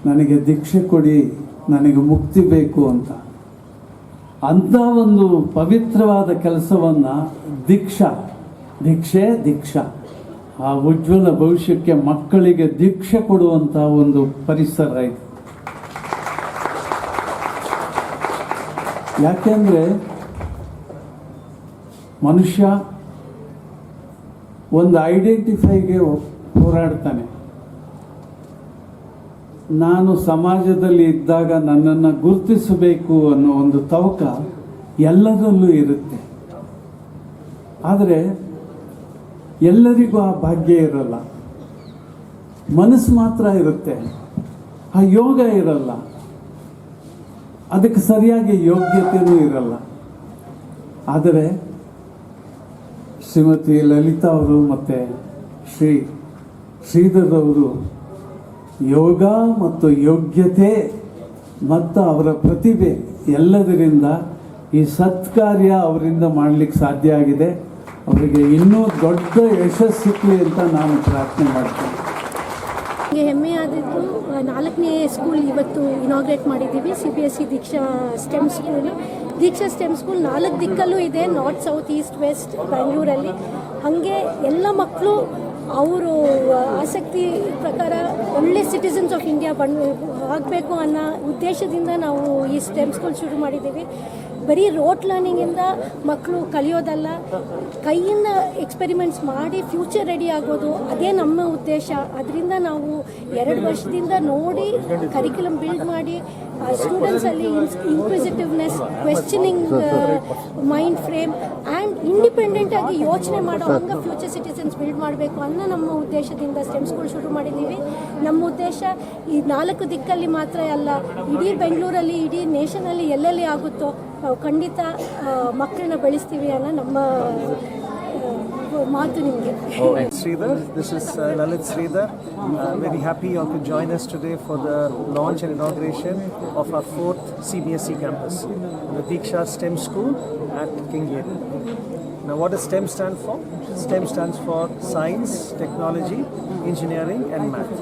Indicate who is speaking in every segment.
Speaker 1: ನನಗೆ ದೀಕ್ಷೆ ಕೊಡಿ, ನನಗೆ ಮುಕ್ತಿ ಬೇಕು ಅಂತ. ಅಂಥ ಒಂದು ಪವಿತ್ರವಾದ ಕೆಲಸವನ್ನು ದೀಕ್ಷಾ ಆ ಉಜ್ವಲ ಭವಿಷ್ಯಕ್ಕೆ ಮಕ್ಕಳಿಗೆ ದೀಕ್ಷೆ ಕೊಡುವಂಥ ಒಂದು ಪರಿಸರ ಇದೆ. ಯಾಕೆಂದರೆ ಮನುಷ್ಯ ಒಂದು ಐಡೆಂಟಿಫೈಗೆ ಹೋರಾಡ್ತಾನೆ. ನಾನು ಸಮಾಜದಲ್ಲಿ ಇದ್ದಾಗ ನನ್ನನ್ನು ಗುರುತಿಸಬೇಕು ಅನ್ನೋ ಒಂದು ತವಕ ಎಲ್ಲರಲ್ಲೂ ಇರುತ್ತೆ. ಆದರೆ ಎಲ್ಲರಿಗೂ ಆ ಭಾಗ್ಯ ಇರಲ್ಲ. ಮನಸ್ಸು ಮಾತ್ರ ಇರುತ್ತೆ, ಆ ಯೋಗ ಇರಲ್ಲ, ಅದಕ್ಕೆ ಸರಿಯಾಗಿ ಯೋಗ್ಯತೆಯೂ ಇರಲ್ಲ. ಆದರೆ ಶ್ರೀಮತಿ ಲಲಿತಾ ಅವರು ಮತ್ತು ಶ್ರೀಧರ್ ಅವರು ಯೋಗ ಮತ್ತು ಯೋಗ್ಯತೆ ಮತ್ತು ಅವರ ಪ್ರತಿಭೆ ಎಲ್ಲದರಿಂದ ಈ ಸತ್ಕಾರ್ಯ ಅವರಿಂದ ಮಾಡಲಿಕ್ಕೆ ಸಾಧ್ಯ ಆಗಿದೆ. ಅವರಿಗೆ ಇನ್ನೂ ದೊಡ್ಡ ಯಶಸ್ಸು ಸಿಕ್ಕಲಿ ಅಂತ ನಾನು ಪ್ರಾರ್ಥನೆ ಮಾಡ್ತೀನಿ.
Speaker 2: ನನಗೆ ಹೆಮ್ಮೆ ಆದಿದ್ದು 4ನೇ ಸ್ಕೂಲ್ ಇವತ್ತು ಇನಾಗ್ರೇಟ್ ಮಾಡಿದ್ದೀವಿ. CBSE ದೀಕ್ಷಾ ಸ್ಟೆಮ್ ಸ್ಕೂಲ್. ದೀಕ್ಷಾ ಸ್ಟೆಮ್ ಸ್ಕೂಲ್ 4 ದಿಕ್ಕಲ್ಲೂ ಇದೆ, ನಾರ್ತ್, ಸೌತ್, ಈಸ್ಟ್, ವೆಸ್ಟ್, ಬೆಂಗಳೂರಲ್ಲಿ. ಹಾಗೆ ಎಲ್ಲ ಮಕ್ಕಳು ಅವರು ಆಸಕ್ತಿ ಪ್ರಕಾರ ಒಳ್ಳೆ ಸಿಟಿಸನ್ಸ್ ಆಫ್ ಇಂಡಿಯಾ ಆಗಬೇಕು ಅನ್ನೋ ಉದ್ದೇಶದಿಂದ ನಾವು ಈ ಸ್ಟೆಮ್ ಸ್ಕೂಲ್ ಶುರು ಮಾಡಿದ್ದೀವಿ. ಬರೀ ರೋಟ್ ಲರ್ನಿಂಗಿಂದ ಮಕ್ಕಳು ಕಲಿಯೋದಲ್ಲ, ಕೈಯಿಂದ ಎಕ್ಸ್ಪೆರಿಮೆಂಟ್ಸ್ ಮಾಡಿ ಫ್ಯೂಚರ್ ರೆಡಿ ಆಗೋದು, ಅದೇ ನಮ್ಮ ಉದ್ದೇಶ. ಅದರಿಂದ ನಾವು 2 ವರ್ಷದಿಂದ ನೋಡಿ ಕರಿಕ್ಯುಲಮ್ ಬಿಲ್ಡ್ ಮಾಡಿ ಸ್ಟೂಡೆಂಟ್ಸಲ್ಲಿ inquisitiveness, questioning mind frame and ಇಂಡಿಪೆಂಡೆಂಟಾಗಿ ಯೋಚನೆ ಮಾಡೋ ಹಂಗೆ ಫ್ಯೂಚರ್ ಸಿಟಿಸನ್ಸ್ ಬಿಲ್ಡ್ ಮಾಡಬೇಕು ಅನ್ನೋ ನಮ್ಮ ಉದ್ದೇಶದಿಂದ ಸ್ಟೆಮ್ ಸ್ಕೂಲ್ ಶುರು ಮಾಡಿದ್ದೀವಿ. ನಮ್ಮ ಉದ್ದೇಶ ಈ 4 ದಿಕ್ಕಲ್ಲಿ ಮಾತ್ರ ಅಲ್ಲ, ಇಡೀ ಬೆಂಗಳೂರಲ್ಲಿ, ಇಡೀ ನೇಷನಲ್ಲಿ ಎಲ್ಲೆಲ್ಲಿ ಆಗುತ್ತೋ ಖಂಡಿತ ಮಕ್ಕಳನ್ನ ಬೆಳೆಸ್ತೀವಿ ಅನ್ನೋ ನಮ್ಮ ಮಾತು ನಿಮಗೆ.
Speaker 3: Sridhar, this is Lalit Sridhar. Very happy you all could join us today for the launch and inauguration of our 4th CBSE campus, the Diksha STEM School at King Gate. Now, what does STEM stand for? STEM stands for Science, Technology, Engineering and Math.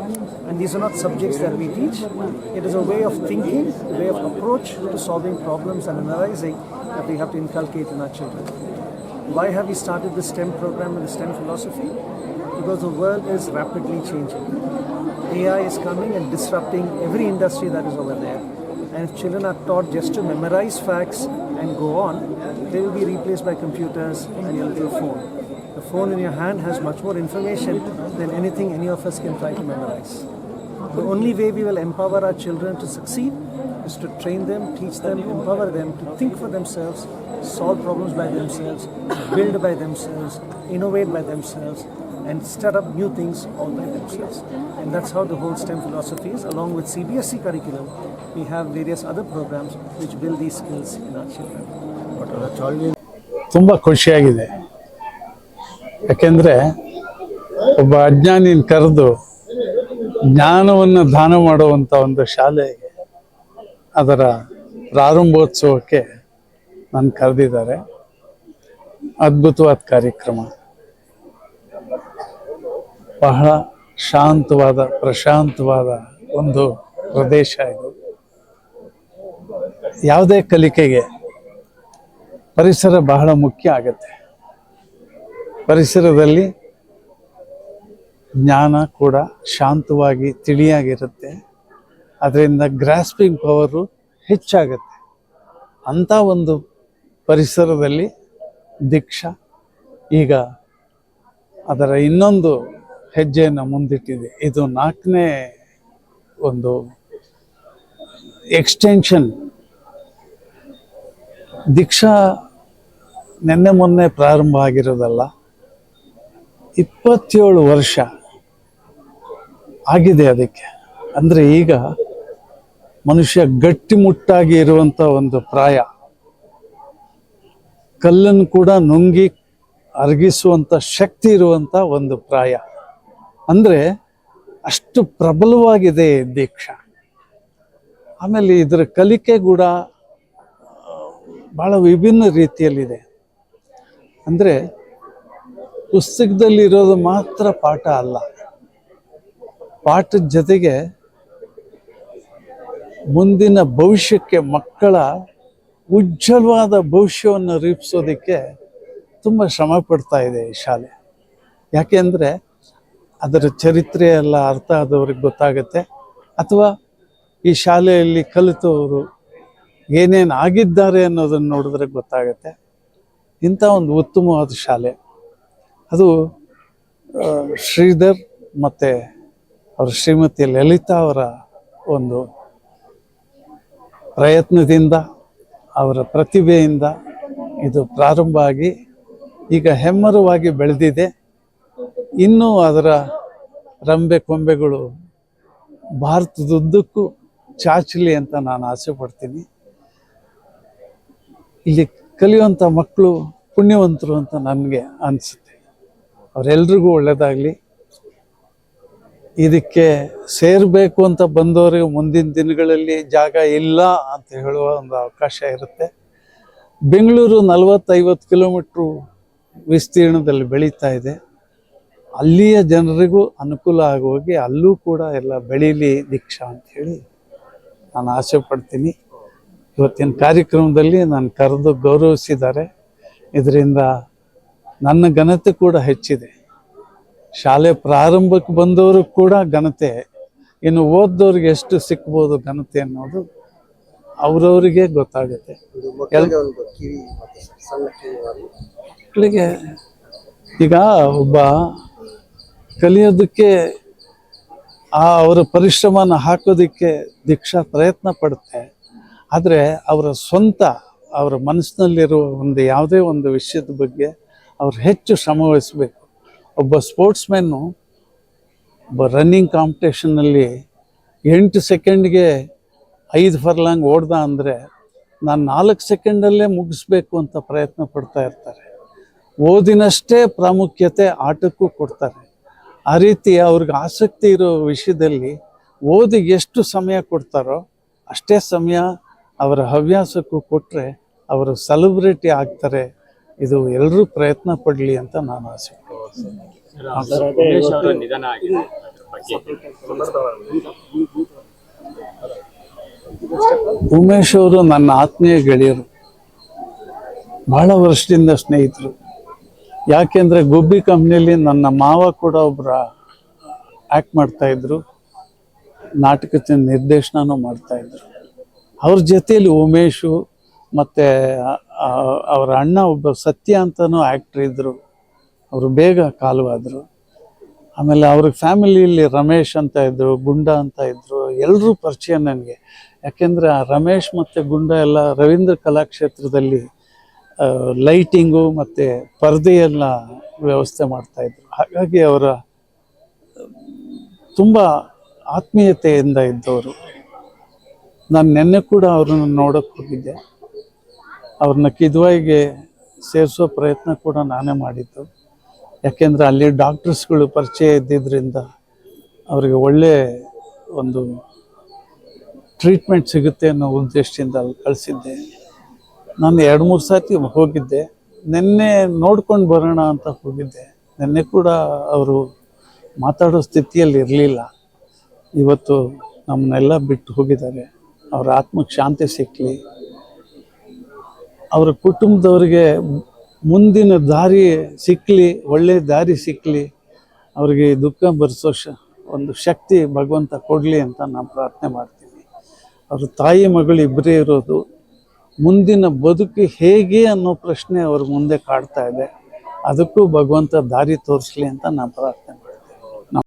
Speaker 3: And these are not subjects that we teach. It is a way of thinking, a way of approach to solving problems and analyzing that we have to inculcate in our children. Why have we started the STEM program and the STEM philosophy? Because the world is rapidly changing. AI is coming and disrupting every industry that is over there. And if children are taught just to memorize facts and go on, they will be replaced by computers and your little phone. The phone in your hand has much more information than anything any of us can try to memorize. The only way we will empower our children to succeed is to train them, teach them, empower them to think for themselves, solve problems by themselves, build by themselves, innovate by themselves, and start up new things all by themselves. And that's how the whole STEM philosophy is. Along with CBSE curriculum, we have various other programs which build these skills in our children.
Speaker 1: ತುಂಬ ಖುಷಿಯಾಗಿದೆ. ಯಾಕೆಂದರೆ ಒಬ್ಬ ಅಜ್ಞಾನಿನ ಕರೆದು ಜ್ಞಾನವನ್ನು ದಾನ ಮಾಡುವಂಥ ಒಂದು ಶಾಲೆಗೆ ಅದರ ಪ್ರಾರಂಭೋತ್ಸವಕ್ಕೆ ನಾನು ಕರೆದಿದ್ದಾರೆ. ಅದ್ಭುತವಾದ ಕಾರ್ಯಕ್ರಮ, ಬಹಳ ಶಾಂತವಾದ ಪ್ರಶಾಂತವಾದ ಒಂದು ಪ್ರದೇಶ ಇದು. ಯಾವುದೇ ಕಲಿಕೆಗೆ ಪರಿಸರ ಬಹಳ ಮುಖ್ಯ ಆಗುತ್ತೆ. ಪರಿಸರದಲ್ಲಿ ಜ್ಞಾನ ಕೂಡ ಶಾಂತವಾಗಿ ತಿಳಿಯಾಗಿರುತ್ತೆ. ಅದರಿಂದ ಗ್ರಾಸ್ಪಿಂಗ್ ಪವರು ಹೆಚ್ಚಾಗುತ್ತೆ. ಅಂಥ ಒಂದು ಪರಿಸರದಲ್ಲಿ ದೀಕ್ಷಾ ಈಗ ಅದರ ಇನ್ನೊಂದು ಹೆಜ್ಜೆಯನ್ನು ಮುಂದಿಟ್ಟಿದೆ. ಇದು 4ನೇ ಒಂದು ಎಕ್ಸ್ಟೆನ್ಷನ್. ದೀಕ್ಷಾ ನಿನ್ನೆ ಮೊನ್ನೆ ಪ್ರಾರಂಭ ಆಗಿರೋದಲ್ಲ, 27 ವರ್ಷ ಆಗಿದೆ ಅದಕ್ಕೆ. ಅಂದರೆ ಈಗ ಮನುಷ್ಯ ಗಟ್ಟಿಮುಟ್ಟಾಗಿ ಇರುವಂಥ ಒಂದು ಪ್ರಾಯ, ಕಲ್ಲನ್ನು ಕೂಡ ನುಂಗಿ ಅರಗಿಸುವಂಥ ಶಕ್ತಿ ಇರುವಂಥ ಒಂದು ಪ್ರಾಯ. ಅಂದರೆ ಅಷ್ಟು ಪ್ರಬಲವಾಗಿದೆ ದೀಕ್ಷಾ. ಆಮೇಲೆ ಇದರ ಕಲಿಕೆ ಕೂಡ ಭಾಳ ವಿಭಿನ್ನ ರೀತಿಯಲ್ಲಿದೆ. ಅಂದರೆ ಪುಸ್ತಕದಲ್ಲಿರೋದು ಮಾತ್ರ ಪಾಠ ಅಲ್ಲ, ಪಾಠದ ಜೊತೆಗೆ ಮುಂದಿನ ಭವಿಷ್ಯಕ್ಕೆ ಮಕ್ಕಳ ಉಜ್ವಲವಾದ ಭವಿಷ್ಯವನ್ನು ರೂಪಿಸೋದಕ್ಕೆ ತುಂಬ ಶ್ರಮ ಪಡ್ತಾ ಇದೆ ಈ ಶಾಲೆ. ಯಾಕೆಂದರೆ ಅದರ ಚರಿತ್ರೆ ಎಲ್ಲ ಅರ್ಥ ಆದವ್ರಿಗೆ ಗೊತ್ತಾಗುತ್ತೆ, ಅಥವಾ ಈ ಶಾಲೆಯಲ್ಲಿ ಕಲಿತವರು ಏನೇನು ಆಗಿದ್ದಾರೆ ಅನ್ನೋದನ್ನು ನೋಡಿದ್ರೆ ಗೊತ್ತಾಗುತ್ತೆ. ಇಂಥ ಒಂದು ಉತ್ತಮವಾದ ಶಾಲೆ ಅದು ಶ್ರೀಧರ್ ಮತ್ತು ಅವರ ಶ್ರೀಮತಿ ಲಲಿತಾ ಅವರ ಒಂದು ಪ್ರಯತ್ನದಿಂದ, ಅವರ ಪ್ರತಿಭೆಯಿಂದ ಇದು ಪ್ರಾರಂಭ ಆಗಿ ಈಗ ಹೆಮ್ಮರವಾಗಿ ಬೆಳೆದಿದೆ. ಇನ್ನೂ ಅದರ ರಂಬೆ ಕೊಂಬೆಗಳು ಭಾರತದುದ್ದಕ್ಕೂ ಚಾಚಲಿ ಅಂತ ನಾನು ಆಸೆ ಪಡ್ತೀನಿ. ಇಲ್ಲಿ ಕಲಿಯುವಂಥ ಮಕ್ಕಳು ಪುಣ್ಯವಂತರು ಅಂತ ನನಗೆ ಅನಿಸುತ್ತೆ. ಅವರೆಲ್ರಿಗೂ ಒಳ್ಳೆಯದಾಗಲಿ. ಇದಕ್ಕೆ ಸೇರಬೇಕು ಅಂತ ಬಂದವರಿಗೆ ಮುಂದಿನ ದಿನಗಳಲ್ಲಿ ಜಾಗ ಇಲ್ಲ ಅಂತ ಹೇಳುವ ಒಂದು ಅವಕಾಶ ಇರುತ್ತೆ. ಬೆಂಗಳೂರು 40-50 ಕಿಲೋಮೀಟ್ರು ವಿಸ್ತೀರ್ಣದಲ್ಲಿ ಬೆಳೀತಾ ಇದೆ. ಅಲ್ಲಿಯ ಜನರಿಗೂ ಅನುಕೂಲ ಆಗೋಗಿ ಅಲ್ಲೂ ಕೂಡ ಎಲ್ಲ ಬೆಳೀಲಿ ದೀಕ್ಷಾ ಅಂಥೇಳಿ ನಾನು ಆಸೆ ಪಡ್ತೀನಿ. ಇವತ್ತಿನ ಕಾರ್ಯಕ್ರಮದಲ್ಲಿ ನಾನು ಕರೆದು ಗೌರವಿಸಿದ್ದಾರೆ. ಇದರಿಂದ ನನ್ನ ಘನತೆ ಕೂಡ ಹೆಚ್ಚಿದೆ. ಶಾಲೆ ಪ್ರಾರಂಭಕ್ಕೆ ಬಂದವರು ಕೂಡ ಘನತೆ, ಇನ್ನು ಓದ್ದವ್ರಿಗೆ ಎಷ್ಟು ಸಿಕ್ಬೋದು ಘನತೆ ಅನ್ನೋದು ಅವ್ರವ್ರಿಗೆ ಗೊತ್ತಾಗುತ್ತೆ. ಮಕ್ಕಳಿಗೆ ಈಗ ಒಬ್ಬ ಕಲಿಯೋದಕ್ಕೆ ಅವರ ಪರಿಶ್ರಮನ ಹಾಕೋದಕ್ಕೆ ದೀಕ್ಷಾ ಪ್ರಯತ್ನ ಪಡುತ್ತೆ. ಆದರೆ ಅವರ ಸ್ವಂತ ಅವರ ಮನಸ್ಸಿನಲ್ಲಿರುವ ಒಂದು ಯಾವುದೇ ಒಂದು ವಿಷಯದ ಬಗ್ಗೆ ಅವ್ರು ಹೆಚ್ಚು ಶ್ರಮ ವಹಿಸಬೇಕು. ಒಬ್ಬ ಸ್ಪೋರ್ಟ್ಸ್ಮ್ಯಾನು ಒಬ್ಬ ರನ್ನಿಂಗ್ ಕಾಂಪಿಟೇಷನ್ನಲ್ಲಿ 8 ಸೆಕೆಂಡ್ಗೆ 5 ಫರ್ಲಾಂಗ್ ಓಡ್ದ ಅಂದರೆ ನಾನು 4 ಸೆಕೆಂಡಲ್ಲೇ ಮುಗಿಸ್ಬೇಕು ಅಂತ ಪ್ರಯತ್ನ ಪಡ್ತಾ ಇರ್ತಾರೆ. ಓದಿನಷ್ಟೇ ಪ್ರಾಮುಖ್ಯತೆ ಆಟಕ್ಕೂ ಕೊಡ್ತಾರೆ. ಆ ರೀತಿ ಅವ್ರಿಗೆ ಆಸಕ್ತಿ ಇರೋ ವಿಷಯದಲ್ಲಿ ಓದಿಗೆ ಎಷ್ಟು ಸಮಯ ಕೊಡ್ತಾರೋ ಅಷ್ಟೇ ಸಮಯ ಅವರ ಹವ್ಯಾಸಕ್ಕೂ ಕೊಟ್ಟರೆ ಅವರು ಸೆಲೆಬ್ರಿಟಿ ಆಗ್ತಾರೆ. ಇದು ಎಲ್ಲರೂ ಪ್ರಯತ್ನ ಪಡಲಿ ಅಂತ ನಾನು ಆಸೆ ಉಮೇಶ್ ಅವರು ನನ್ನ ಆತ್ಮೀಯ ಗೆಳೆಯರು, ಬಹಳ ವರ್ಷದಿಂದ ಸ್ನೇಹಿತರು. ಯಾಕೆಂದರೆ ಗುಬ್ಬಿ ಕಂಪ್ನಿಯಲ್ಲಿ ನನ್ನ ಮಾವ ಕೂಡ ಒಬ್ಬರ ಆ್ಯಕ್ಟ್ ಮಾಡ್ತಾಯಿದ್ರು, ನಾಟಕದ ನಿರ್ದೇಶನನೂ ಮಾಡ್ತಾಯಿದ್ರು. ಅವ್ರ ಜೊತೆಯಲ್ಲಿ ಉಮೇಶು ಮತ್ತು ಅವರ ಅಣ್ಣ ಒಬ್ಬ ಸತ್ಯ ಅಂತಲೂ ಆ್ಯಕ್ಟ್ರ್ ಇದ್ದರು. ಅವರು ಬೇಗ ಕಾಲವಾದರು. ಆಮೇಲೆ ಅವ್ರ ಫ್ಯಾಮಿಲಿಯಲ್ಲಿ ರಮೇಶ್ ಅಂತ ಇದ್ದರು, ಗುಂಡ ಅಂತ ಇದ್ದರು. ಎಲ್ಲರೂ ಪರಿಚಯ ನನಗೆ. ಯಾಕೆಂದರೆ ಆ ರಮೇಶ್ ಮತ್ತು ಗುಂಡ ಎಲ್ಲ ರವೀಂದ್ರ ಕಲಾಕ್ಷೇತ್ರದಲ್ಲಿ ಲೈಟಿಂಗು ಮತ್ತು ಪರದೆಯೆಲ್ಲ ವ್ಯವಸ್ಥೆ ಮಾಡ್ತಾಯಿದ್ರು. ಹಾಗಾಗಿ ಅವರ ತುಂಬ ಆತ್ಮೀಯತೆಯಿಂದ ಇದ್ದವರು. ನಾನು ನಿನ್ನೆ ಕೂಡ ಅವ್ರನ್ನ ನೋಡೋಕ್ಕೆ ಹೋಗಿದ್ದೆ. ಅವ್ರನ್ನ ಕಿದ್ವಾಯಿಗೆ ಸೇರಿಸೋ ಪ್ರಯತ್ನ ಕೂಡ ನಾನೇ ಮಾಡಿದ್ದು. ಯಾಕೆಂದರೆ ಅಲ್ಲಿ ಡಾಕ್ಟರ್ಸ್ಗಳು ಪರಿಚಯ ಇದ್ದಿದ್ದರಿಂದ ಅವರಿಗೆ ಒಳ್ಳೆಯ ಒಂದು ಟ್ರೀಟ್ಮೆಂಟ್ ಸಿಗುತ್ತೆ ಅನ್ನೋ ಉದ್ದೇಶದಿಂದ ಅಲ್ಲಿ ಕಳಿಸಿದ್ದೆ. ನಾನು 2-3 ಸಾರಿ ಹೋಗಿದ್ದೆ. ನಿನ್ನೆ ನೋಡ್ಕೊಂಡು ಬರೋಣ ಅಂತ ಹೋಗಿದ್ದೆ. ನಿನ್ನೆ ಕೂಡ ಅವರು ಮಾತಾಡೋ ಸ್ಥಿತಿಯಲ್ಲಿ ಇರಲಿಲ್ಲ. ಇವತ್ತು ನಮ್ಮನ್ನೆಲ್ಲ ಬಿಟ್ಟು ಹೋಗಿದ್ದಾರೆ. ಅವರ ಆತ್ಮಕ್ಕೆ ಶಾಂತಿ ಸಿಕ್ಕಲಿ, ಅವರ ಕುಟುಂಬದವ್ರಿಗೆ ಮುಂದಿನ ದಾರಿ ಸಿಕ್ಕಲಿ, ಒಳ್ಳೆಯ ದಾರಿ ಸಿಕ್ಕಲಿ, ಅವರಿಗೆ ದುಃಖ ಭರಿಸೋ ಒಂದು ಶಕ್ತಿ ಭಗವಂತ ಕೊಡಲಿ ಅಂತ ನಾನು ಪ್ರಾರ್ಥನೆ ಮಾಡ್ತೀನಿ. ಅವ್ರ ತಾಯಿ ಮಗಳು ಇಬ್ಬರೇ ಇರೋದು. ಮುಂದಿನ ಬದುಕು ಹೇಗೆ ಅನ್ನೋ ಪ್ರಶ್ನೆ ಅವ್ರ ಮುಂದೆ ಕಾಡ್ತಾ ಇದೆ. ಅದಕ್ಕೂ ಭಗವಂತ ದಾರಿ ತೋರಿಸ್ಲಿ ಅಂತ ನಾನು ಪ್ರಾರ್ಥನೆ